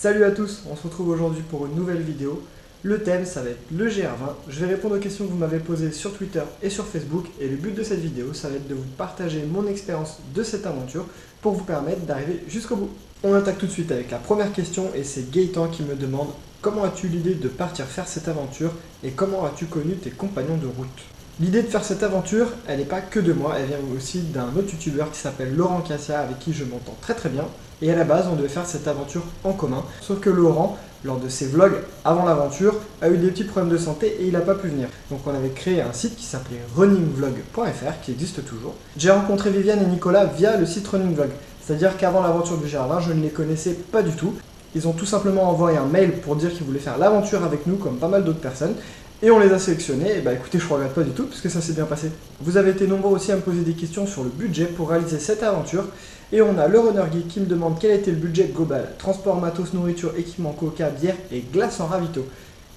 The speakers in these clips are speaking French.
Salut à tous, on se retrouve aujourd'hui pour une nouvelle vidéo. Le thème, ça va être le GR20. Je vais répondre aux questions que vous m'avez posées sur Twitter et sur Facebook. Et le but de cette vidéo, ça va être de vous partager mon expérience de cette aventure pour vous permettre d'arriver jusqu'au bout. On attaque tout de suite avec la première question et c'est Gaëtan qui me demande comment as-tu l'idée de partir faire cette aventure et comment as-tu connu tes compagnons de route? L'idée de faire cette aventure, elle n'est pas que de moi, elle vient aussi d'un autre youtubeur qui s'appelle Laurent Cassia avec qui je m'entends très bien. Et à la base, on devait faire cette aventure en commun. Sauf que Laurent, lors de ses vlogs avant l'aventure, a eu des petits problèmes de santé et il n'a pas pu venir. Donc on avait créé un site qui s'appelait runningvlog.fr, qui existe toujours. J'ai rencontré Viviane et Nicolas via le site Running Vlog. C'est-à-dire qu'avant l'aventure du GR20, je ne les connaissais pas du tout. Ils ont tout simplement envoyé un mail pour dire qu'ils voulaient faire l'aventure avec nous, comme pas mal d'autres personnes. Et on les a sélectionnés, et bah écoutez, je ne regrette pas du tout, puisque ça s'est bien passé. Vous avez été nombreux aussi à me poser des questions sur le budget pour réaliser cette aventure. Et on a le Runner Geek qui me demande quel était le budget global. Transport, matos, nourriture, équipement, coca, bière et glace en ravito.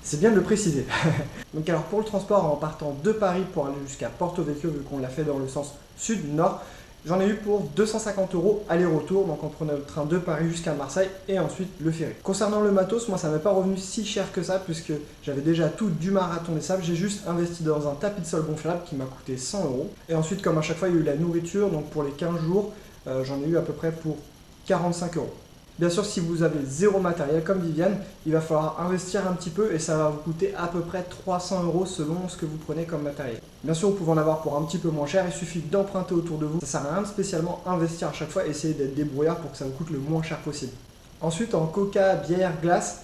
C'est bien de le préciser. Donc alors pour le transport, en partant de Paris pour aller jusqu'à Porto Vecchio, vu qu'on l'a fait dans le sens sud-nord, j'en ai eu pour 250 € aller-retour, donc on prenait le train de Paris jusqu'à Marseille et ensuite le ferry. Concernant le matos, moi ça m'est pas revenu si cher que ça puisque j'avais déjà tout du marathon des sables, j'ai juste investi dans un tapis de sol gonflable qui m'a coûté 100 €. Et ensuite comme à chaque fois il y a eu la nourriture, donc pour les 15 jours, j'en ai eu à peu près pour 45 €. Bien sûr, si vous avez zéro matériel comme Viviane, il va falloir investir un petit peu et ça va vous coûter à peu près 300 € selon ce que vous prenez comme matériel. Bien sûr, vous pouvez en avoir pour un petit peu moins cher, il suffit d'emprunter autour de vous. Ça sert à rien de spécialement investir à chaque fois, essayez d'être débrouillard pour que ça vous coûte le moins cher possible. Ensuite, en coca, bière, glace,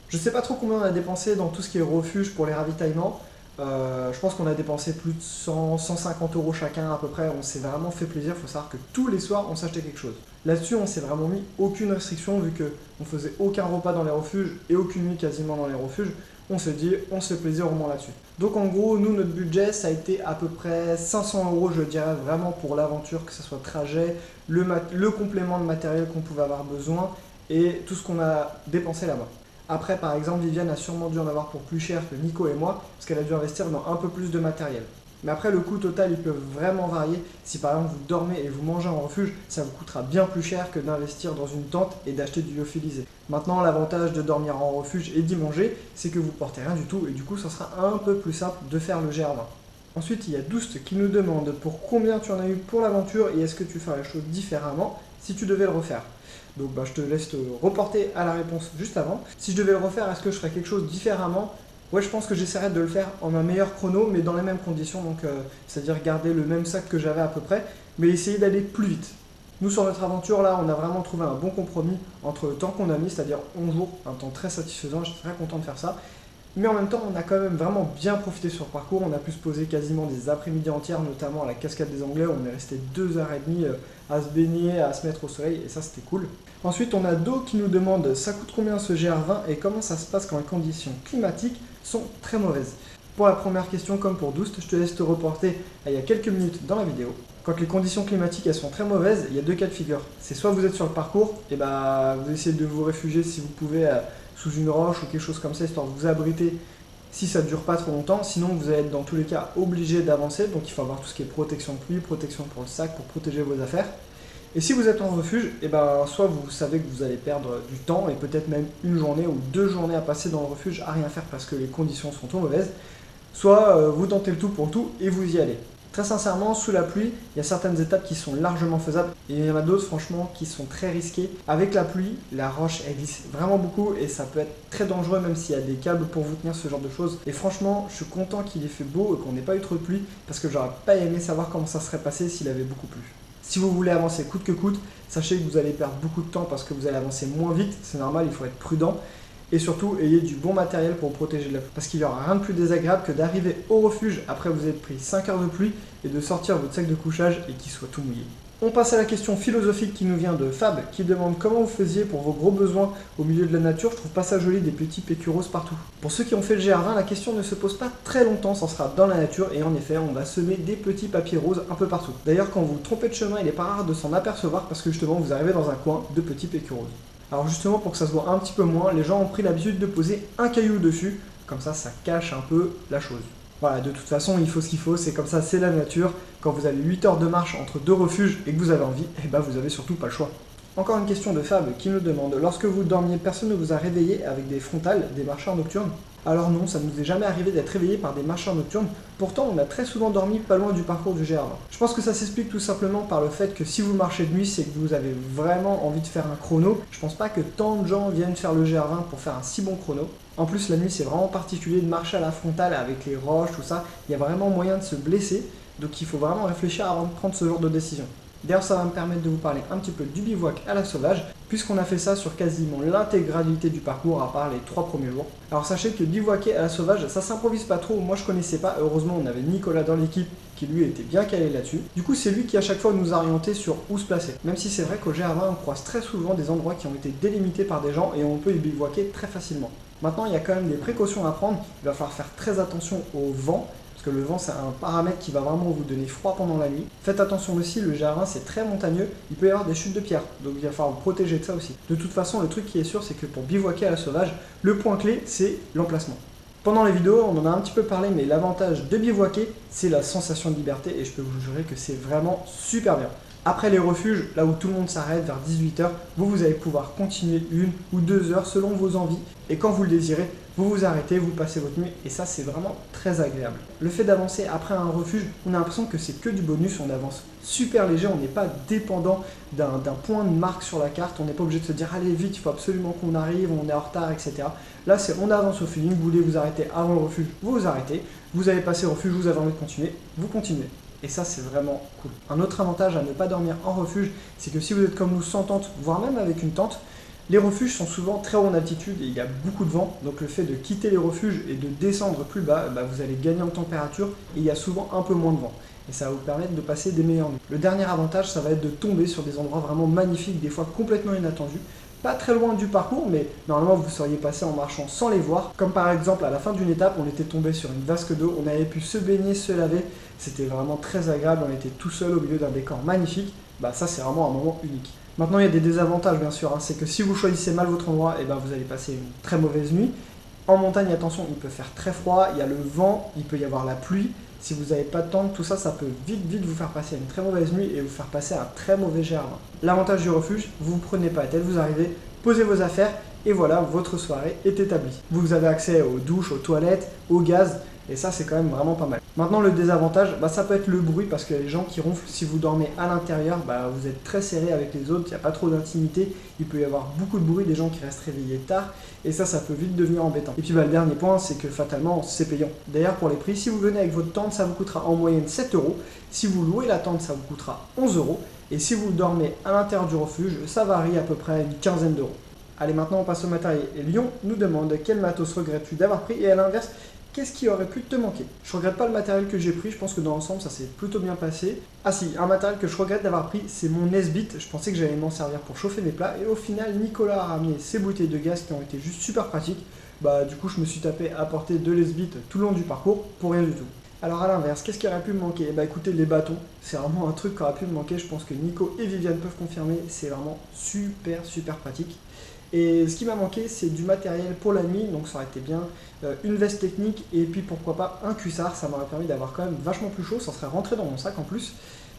je ne sais pas trop combien on a dépensé dans tout ce qui est refuge pour les ravitaillements. Je pense qu'on a dépensé plus de 100-150 € chacun à peu près, on s'est vraiment fait plaisir, il faut savoir que tous les soirs on s'achetait quelque chose. Là-dessus on s'est vraiment mis aucune restriction vu qu'on faisait aucun repas dans les refuges et aucune nuit quasiment dans les refuges, on s'est dit on se fait plaisir au moins là-dessus. Donc en gros nous notre budget ça a été à peu près 500 € je dirais vraiment pour l'aventure, que ce soit trajet, le complément de matériel qu'on pouvait avoir besoin et tout ce qu'on a dépensé là-bas. Après, par exemple, Viviane a sûrement dû en avoir pour plus cher que Nico et moi, parce qu'elle a dû investir dans un peu plus de matériel. Mais après, le coût total, il peut vraiment varier. Si par exemple, vous dormez et vous mangez en refuge, ça vous coûtera bien plus cher que d'investir dans une tente et d'acheter du lyophilisé. Maintenant, l'avantage de dormir en refuge et d'y manger, c'est que vous portez rien du tout, et du coup, ça sera un peu plus simple de faire le GR20. Ensuite, il y a Doust qui nous demande pour combien tu en as eu pour l'aventure et est-ce que tu ferais les choses différemment si tu devais le refaire. Donc je te laisse te reporter à la réponse juste avant. Si je devais le refaire, est-ce que je ferais quelque chose différemment? Ouais, je pense que j'essaierais de le faire en un meilleur chrono, mais dans les mêmes conditions, donc c'est-à-dire garder le même sac que j'avais à peu près, mais essayer d'aller plus vite. Nous, sur notre aventure, là, on a vraiment trouvé un bon compromis entre le temps qu'on a mis, c'est-à-dire 11 jours, un temps très satisfaisant, je suis très content de faire ça. Mais en même temps, on a quand même vraiment bien profité sur le parcours, on a pu se poser quasiment des après-midi entières, notamment à la cascade des Anglais, où on est resté 2h30 à se baigner, à se mettre au soleil, et ça c'était cool. Ensuite, on a Do qui nous demande ça coûte combien ce GR20 et comment ça se passe quand les conditions climatiques sont très mauvaises. Pour la première question, comme pour Doust, je te laisse te reporter il y a quelques minutes dans la vidéo. Quand les conditions climatiques elles sont très mauvaises, il y a deux cas de figure. C'est soit vous êtes sur le parcours, et vous essayez de vous réfugier si vous pouvez sous une roche ou quelque chose comme ça, histoire de vous abriter si ça ne dure pas trop longtemps. Sinon, vous allez être dans tous les cas obligé d'avancer, donc il faut avoir tout ce qui est protection de pluie, protection pour le sac, pour protéger vos affaires. Et si vous êtes en refuge, soit vous savez que vous allez perdre du temps et peut-être même une journée ou 2 journées à passer dans le refuge à rien faire parce que les conditions sont trop mauvaises, soit vous tentez le tout pour le tout et vous y allez. Très sincèrement, sous la pluie, il y a certaines étapes qui sont largement faisables et il y en a d'autres franchement qui sont très risquées. Avec la pluie, la roche elle glisse vraiment beaucoup et ça peut être très dangereux même s'il y a des câbles pour vous tenir, ce genre de choses. Et franchement, je suis content qu'il ait fait beau et qu'on n'ait pas eu trop de pluie parce que j'aurais pas aimé savoir comment ça serait passé s'il avait beaucoup plu. Si vous voulez avancer coûte que coûte, sachez que vous allez perdre beaucoup de temps parce que vous allez avancer moins vite, c'est normal, il faut être prudent. Et surtout, ayez du bon matériel pour vous protéger de la pluie. Parce qu'il n'y aura rien de plus désagréable que d'arriver au refuge après vous être pris 5 heures de pluie et de sortir votre sac de couchage et qu'il soit tout mouillé. On passe à la question philosophique qui nous vient de Fab, qui demande comment vous faisiez pour vos gros besoins au milieu de la nature. Je trouve pas ça joli, des petits pécuros partout. Pour ceux qui ont fait le GR20, la question ne se pose pas très longtemps, ça sera dans la nature et en effet, on va semer des petits papiers roses un peu partout. D'ailleurs, quand vous vous trompez de chemin, il n'est pas rare de s'en apercevoir parce que justement, vous arrivez dans un coin de petits pécuros. Alors justement, pour que ça se voit un petit peu moins, les gens ont pris l'habitude de poser un caillou dessus, comme ça cache un peu la chose. Voilà, de toute façon, il faut ce qu'il faut, c'est comme ça, c'est la nature. Quand vous avez 8 heures de marche entre deux refuges et que vous avez envie, vous avez surtout pas le choix. Encore une question de Fab qui nous demande: lorsque vous dormiez, personne ne vous a réveillé avec des frontales, des marcheurs nocturnes? Alors non, ça ne nous est jamais arrivé d'être réveillé par des marcheurs nocturnes, pourtant on a très souvent dormi pas loin du parcours du GR20. Je pense que ça s'explique tout simplement par le fait que si vous marchez de nuit, c'est que vous avez vraiment envie de faire un chrono. Je pense pas que tant de gens viennent faire le GR20 pour faire un si bon chrono. En plus, la nuit, c'est vraiment particulier de marcher à la frontale avec les roches, tout ça. Il y a vraiment moyen de se blesser, donc il faut vraiment réfléchir avant de prendre ce genre de décision. D'ailleurs, ça va me permettre de vous parler un petit peu du bivouac à la sauvage, puisqu'on a fait ça sur quasiment l'intégralité du parcours, à part les 3 premiers jours. Alors sachez que bivouaquer à la sauvage, ça s'improvise pas trop. Moi, je connaissais pas. Heureusement, on avait Nicolas dans l'équipe qui lui était bien calé là-dessus. Du coup, c'est lui qui à chaque fois nous a orienté sur où se placer. Même si c'est vrai qu'au GR20, on croise très souvent des endroits qui ont été délimités par des gens et on peut y bivouaquer très facilement. Maintenant, il y a quand même des précautions à prendre. Il va falloir faire très attention au vent, parce que le vent, c'est un paramètre qui va vraiment vous donner froid pendant la nuit. Faites attention aussi, le GR20, c'est très montagneux, il peut y avoir des chutes de pierre, donc il va falloir vous protéger de ça aussi. De toute façon, le truc qui est sûr, c'est que pour bivouaquer à la sauvage, le point clé, c'est l'emplacement. Pendant les vidéos, on en a un petit peu parlé, mais l'avantage de bivouaquer, c'est la sensation de liberté, et je peux vous jurer que c'est vraiment super bien. Après les refuges, là où tout le monde s'arrête vers 18 h, vous allez pouvoir continuer 1 ou 2 heures selon vos envies. Et quand vous le désirez, vous vous arrêtez, vous passez votre nuit et ça c'est vraiment très agréable. Le fait d'avancer après un refuge, on a l'impression que c'est que du bonus, on avance super léger, on n'est pas dépendant d'un point de marque sur la carte, on n'est pas obligé de se dire allez vite, il faut absolument qu'on arrive, on est en retard, etc. Là c'est on avance au feeling, vous voulez vous arrêter avant le refuge, vous vous arrêtez, vous avez passé le refuge, vous avez envie de continuer, vous continuez. Et ça, c'est vraiment cool. Un autre avantage à ne pas dormir en refuge, c'est que si vous êtes comme nous sans tente, voire même avec une tente, les refuges sont souvent très haut en altitude et il y a beaucoup de vent. Donc le fait de quitter les refuges et de descendre plus bas, vous allez gagner en température et il y a souvent un peu moins de vent. Et ça va vous permettre de passer des meilleures nuits. Le dernier avantage, ça va être de tomber sur des endroits vraiment magnifiques, des fois complètement inattendus. Pas très loin du parcours, mais normalement vous seriez passé en marchant sans les voir. Comme par exemple à la fin d'une étape, on était tombé sur une vasque d'eau, on avait pu se baigner, se laver. C'était vraiment très agréable, on était tout seul au milieu d'un décor magnifique. Ça c'est vraiment un moment unique. Maintenant il y a des désavantages bien sûr, c'est que si vous choisissez mal votre endroit, vous allez passer une très mauvaise nuit. En montagne, attention, il peut faire très froid, il y a le vent, il peut y avoir la pluie. Si vous n'avez pas de tente, tout ça, ça peut vite vous faire passer une très mauvaise nuit et vous faire passer un très mauvais GR20. L'avantage du refuge, vous ne prenez pas la tête, vous arrivez, posez vos affaires et voilà, votre soirée est établie. Vous avez accès aux douches, aux toilettes, au gaz et ça c'est quand même vraiment pas mal. Maintenant le désavantage, ça peut être le bruit parce que les gens qui ronflent, si vous dormez à l'intérieur, vous êtes très serré avec les autres, il n'y a pas trop d'intimité, il peut y avoir beaucoup de bruit, des gens qui restent réveillés tard et ça peut vite devenir embêtant. Et puis le dernier point, c'est que fatalement c'est payant. D'ailleurs pour les prix, si vous venez avec votre tente, ça vous coûtera en moyenne 7 €. Si vous louez la tente, ça vous coûtera 11 €. Et si vous dormez à l'intérieur du refuge, ça varie à peu près une quinzaine d'euros. Allez, maintenant on passe au matériel. Et Lyon nous demande quel matos regrettes-tu d'avoir pris et à l'inverse, qu'est-ce qui aurait pu te manquer? Je regrette pas le matériel que j'ai pris, je pense que dans l'ensemble ça s'est plutôt bien passé. Ah si, un matériel que je regrette d'avoir pris, c'est mon Nesbit. Je pensais que j'allais m'en servir pour chauffer mes plats et au final Nicolas a ramené ses bouteilles de gaz qui ont été juste super pratiques. Du coup je me suis tapé à porter de Nesbit tout le long du parcours pour rien du tout. Alors à l'inverse, qu'est-ce qui aurait pu me manquer? Écoutez, les bâtons, c'est vraiment un truc qui aurait pu me manquer, je pense que Nico et Viviane peuvent confirmer, c'est vraiment super pratique. Et ce qui m'a manqué, c'est du matériel pour la nuit, donc ça aurait été bien une veste technique et puis pourquoi pas un cuissard, ça m'aurait permis d'avoir quand même vachement plus chaud, ça serait rentré dans mon sac en plus.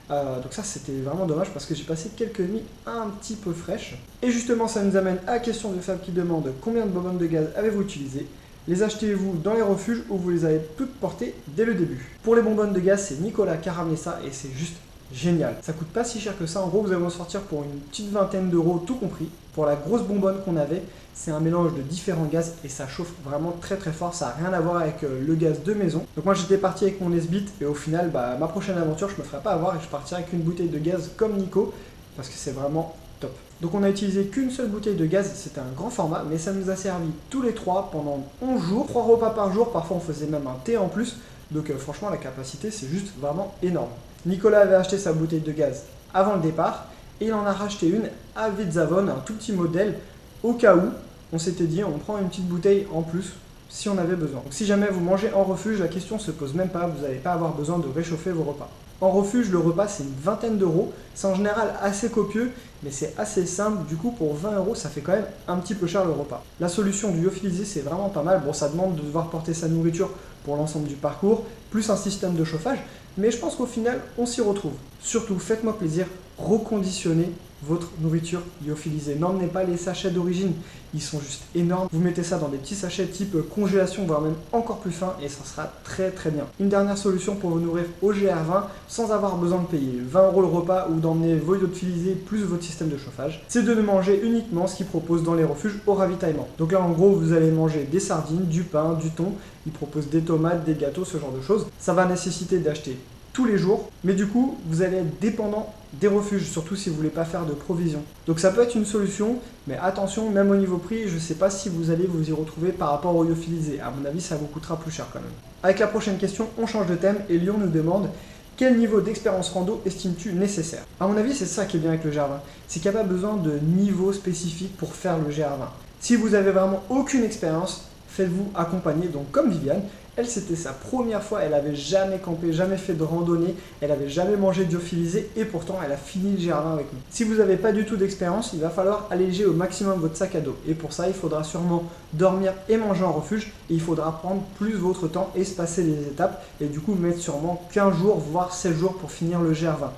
Donc ça c'était vraiment dommage parce que j'ai passé quelques nuits un petit peu fraîches. Et justement ça nous amène à la question de Fab qui demande combien de bonbonnes de gaz avez-vous utilisé? Les achetez-vous dans les refuges ou vous les avez toutes portées dès le début? Pour les bonbonnes de gaz, c'est Nicolas qui a ramené ça et c'est juste génial. Ça coûte pas si cher que ça, en gros vous allez en sortir pour une petite vingtaine d'euros tout compris. Pour la grosse bonbonne qu'on avait, c'est un mélange de différents gaz et ça chauffe vraiment très fort, ça n'a rien à voir avec le gaz de maison. Donc moi j'étais parti avec mon Nesbit et au final ma prochaine aventure je me ferai pas avoir et je partirai avec une bouteille de gaz comme Nico parce que c'est vraiment top. Donc on a utilisé qu'une seule bouteille de gaz, c'était un grand format mais ça nous a servi tous les trois pendant 11 jours, 3 repas par jour, parfois on faisait même un thé en plus. Donc franchement la capacité c'est juste vraiment énorme. Nicolas avait acheté sa bouteille de gaz avant le départ et il en a racheté une à Vitzavon, un tout petit modèle, au cas où on s'était dit on prend une petite bouteille en plus si on avait besoin. Donc si jamais vous mangez en refuge, la question se pose même pas, vous n'allez pas avoir besoin de réchauffer vos repas. En refuge, le repas c'est une vingtaine d'euros, c'est en général assez copieux, mais c'est assez simple, du coup pour 20 € ça fait quand même un petit peu cher le repas. La solution du lyophilisé c'est vraiment pas mal, bon ça demande de devoir porter sa nourriture pour l'ensemble du parcours, plus un système de chauffage, mais je pense qu'au final on s'y retrouve. Surtout faites-moi plaisir, reconditionner votre nourriture lyophilisée. N'emmenez pas les sachets d'origine, ils sont juste énormes. Vous mettez ça dans des petits sachets type congélation, voire même encore plus fin, et ça sera très très bien. Une dernière solution pour vous nourrir au GR20 sans avoir besoin de payer 20 € le repas ou d'emmener vos lyophilisés plus votre système de chauffage, c'est de ne manger uniquement ce qu'ils proposent dans les refuges au ravitaillement. Donc là en gros vous allez manger des sardines, du pain, du thon, ils proposent des tomates, des gâteaux, ce genre de choses. Ça va nécessiter d'acheter tous les jours, mais du coup vous allez être dépendant des refuges, surtout si vous voulez pas faire de provisions. Donc ça peut être une solution, mais attention, même au niveau prix, je ne sais pas si vous allez vous y retrouver par rapport aux lyophilisés. À mon avis, ça vous coûtera plus cher quand même. Avec la prochaine question, on change de thème et Lyon nous demande: quel niveau d'expérience rando estimes-tu nécessaire? À mon avis, c'est ça qui est bien avec le GR20, c'est qu'il n'y a pas besoin de niveau spécifique pour faire le GR20. Si vous avez vraiment aucune expérience, faites-vous accompagner, donc comme Viviane. Elle, c'était sa première fois, elle n'avait jamais campé, jamais fait de randonnée, elle n'avait jamais mangé de lyophilisé et pourtant elle a fini le GR20 avec nous. Si vous n'avez pas du tout d'expérience, il va falloir alléger au maximum votre sac à dos. Et pour ça, il faudra sûrement dormir et manger en refuge et il faudra prendre plus votre temps, espacer les étapes et du coup mettre sûrement 15 jours, voire 16 jours pour finir le GR20.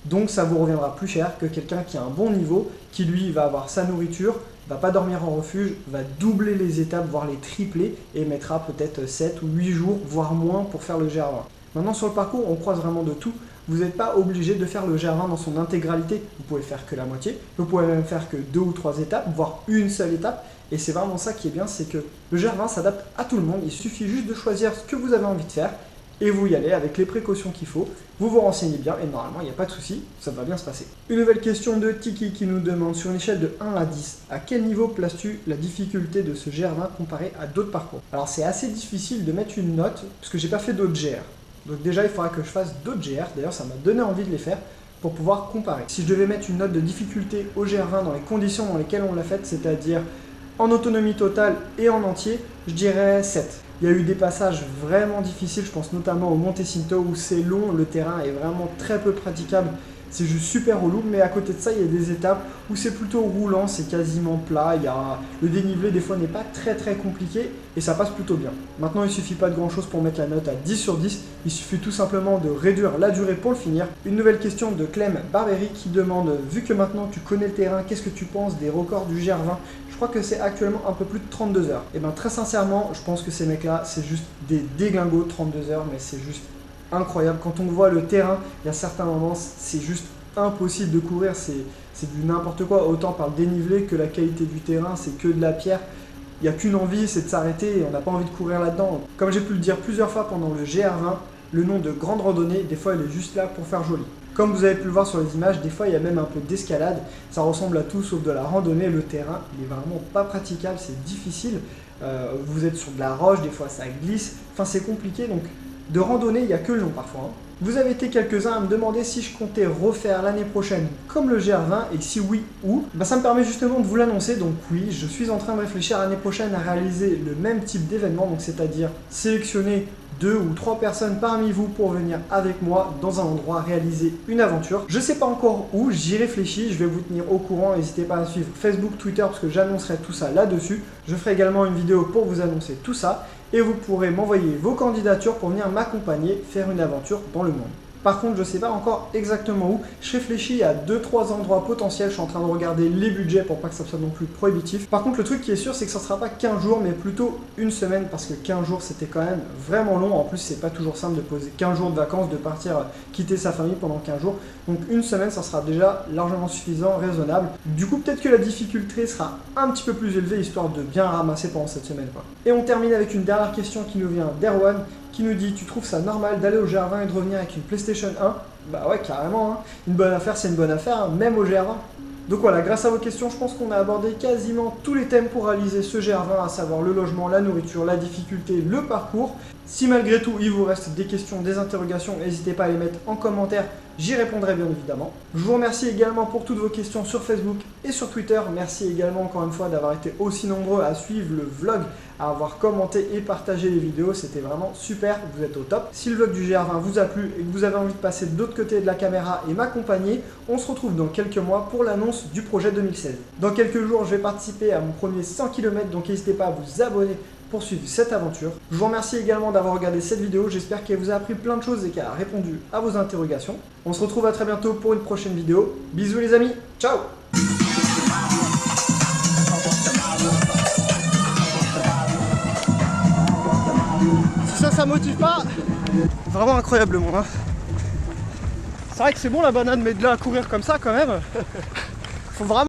Donc ça vous reviendra plus cher que quelqu'un qui a un bon niveau, qui lui va avoir sa nourriture, va pas dormir en refuge, va doubler les étapes, voire les tripler, et mettra peut-être 7 ou 8 jours, voire moins pour faire le GR20. Maintenant sur le parcours, on croise vraiment de tout. Vous n'êtes pas obligé de faire le GR20 dans son intégralité, vous pouvez faire que la moitié, vous pouvez même faire que 2 ou 3 étapes, voire une seule étape, et c'est vraiment ça qui est bien, c'est que le GR20 s'adapte à tout le monde, il suffit juste de choisir ce que vous avez envie de faire, et vous y allez avec les précautions qu'il faut, vous vous renseignez bien et normalement il n'y a pas de souci, ça va bien se passer. Une nouvelle question de Tiki qui nous demande: sur une échelle de 1 à 10, à quel niveau places-tu la difficulté de ce GR20 comparé à d'autres parcours? Alors c'est assez difficile de mettre une note parce que j'ai pas fait d'autres GR. Donc déjà il faudra que je fasse d'autres GR, d'ailleurs ça m'a donné envie de les faire pour pouvoir comparer. Si je devais mettre une note de difficulté au GR20 dans les conditions dans lesquelles on l'a faite, c'est-à-dire en autonomie totale et en entier, je dirais 7. Il y a eu des passages vraiment difficiles, je pense notamment au Monte Cinto où c'est long, le terrain est vraiment très peu praticable, c'est juste super relou, mais à côté de ça il y a des étapes où c'est plutôt roulant, c'est quasiment plat, le dénivelé des fois n'est pas très compliqué et ça passe plutôt bien. Maintenant il suffit pas de grand chose pour mettre la note à 10 sur 10, il suffit tout simplement de réduire la durée pour le finir. Une nouvelle question de Clem Barberi qui demande: vu que maintenant tu connais le terrain, qu'est-ce que tu penses des records du GR20? Je crois que c'est actuellement un peu plus de 32 heures. Et bien très sincèrement, je pense que ces mecs-là, c'est juste des déglingos 32 heures, mais c'est juste incroyable. Quand on voit le terrain, il y a certains moments, c'est juste impossible de courir, c'est du n'importe quoi, autant par le dénivelé que la qualité du terrain, c'est que de la pierre. Il n'y a qu'une envie, c'est de s'arrêter et on n'a pas envie de courir là-dedans. Comme j'ai pu le dire plusieurs fois pendant le GR20, le nom de grande randonnée, des fois, il est juste là pour faire joli. Comme vous avez pu le voir sur les images, des fois il y a même un peu d'escalade, ça ressemble à tout sauf de la randonnée, le terrain il est vraiment pas praticable, c'est difficile, vous êtes sur de la roche, des fois ça glisse, enfin c'est compliqué, donc de randonnée il n'y a que le nom parfois. Hein. Vous avez été quelques-uns à me demander si je comptais refaire l'année prochaine comme le GR20 et si oui, où. Ça me permet justement de vous l'annoncer, donc oui, je suis en train de réfléchir l'année prochaine à réaliser le même type d'événement, donc c'est-à-dire sélectionner 2 ou 3 personnes parmi vous pour venir avec moi dans un endroit réaliser une aventure. Je sais pas encore où, j'y réfléchis, je vais vous tenir au courant, n'hésitez pas à suivre Facebook, Twitter parce que j'annoncerai tout ça là-dessus. Je ferai également une vidéo pour vous annoncer tout ça et vous pourrez m'envoyer vos candidatures pour venir m'accompagner faire une aventure dans le monde. Par contre, je ne sais pas encore exactement où. Je réfléchis à 2-3 endroits potentiels. Je suis en train de regarder les budgets pour pas que ça soit non plus prohibitif. Par contre, le truc qui est sûr, c'est que ça ne sera pas 15 jours, mais plutôt une semaine, parce que 15 jours, c'était quand même vraiment long. En plus, c'est pas toujours simple de poser 15 jours de vacances, de partir quitter sa famille pendant 15 jours. Donc une semaine, ça sera déjà largement suffisant, raisonnable. Du coup, peut-être que la difficulté sera un petit peu plus élevée, histoire de bien ramasser pendant cette semaine, quoi. Et on termine avec une dernière question qui nous vient d'Erwan, qui nous dit: tu trouves ça normal d'aller au GR20 et de revenir avec une PlayStation 1? Bah ouais, carrément, hein. Une bonne affaire, c'est une bonne affaire, hein, même au GR20. Donc voilà, grâce à vos questions, je pense qu'on a abordé quasiment tous les thèmes pour réaliser ce GR20, à savoir le logement, la nourriture, la difficulté, le parcours. Si malgré tout il vous reste des questions, des interrogations, n'hésitez pas à les mettre en commentaire, j'y répondrai bien évidemment. Je vous remercie également pour toutes vos questions sur Facebook et sur Twitter. Merci également encore une fois d'avoir été aussi nombreux à suivre le vlog, à avoir commenté et partagé les vidéos, c'était vraiment super, vous êtes au top. Si le vlog du GR20 vous a plu et que vous avez envie de passer de l'autre côté de la caméra et m'accompagner, on se retrouve dans quelques mois pour l'annonce du projet 2016. Dans quelques jours, je vais participer à mon premier 100 km, donc n'hésitez pas à vous abonner poursuivre cette aventure. Je vous remercie également d'avoir regardé cette vidéo, j'espère qu'elle vous a appris plein de choses et qu'elle a répondu à vos interrogations. On se retrouve à très bientôt pour une prochaine vidéo. Bisous les amis, ciao! Si ça motive pas, vraiment incroyable le monde. Hein. C'est vrai que c'est bon la banane, mais de là à courir comme ça quand même, faut vraiment...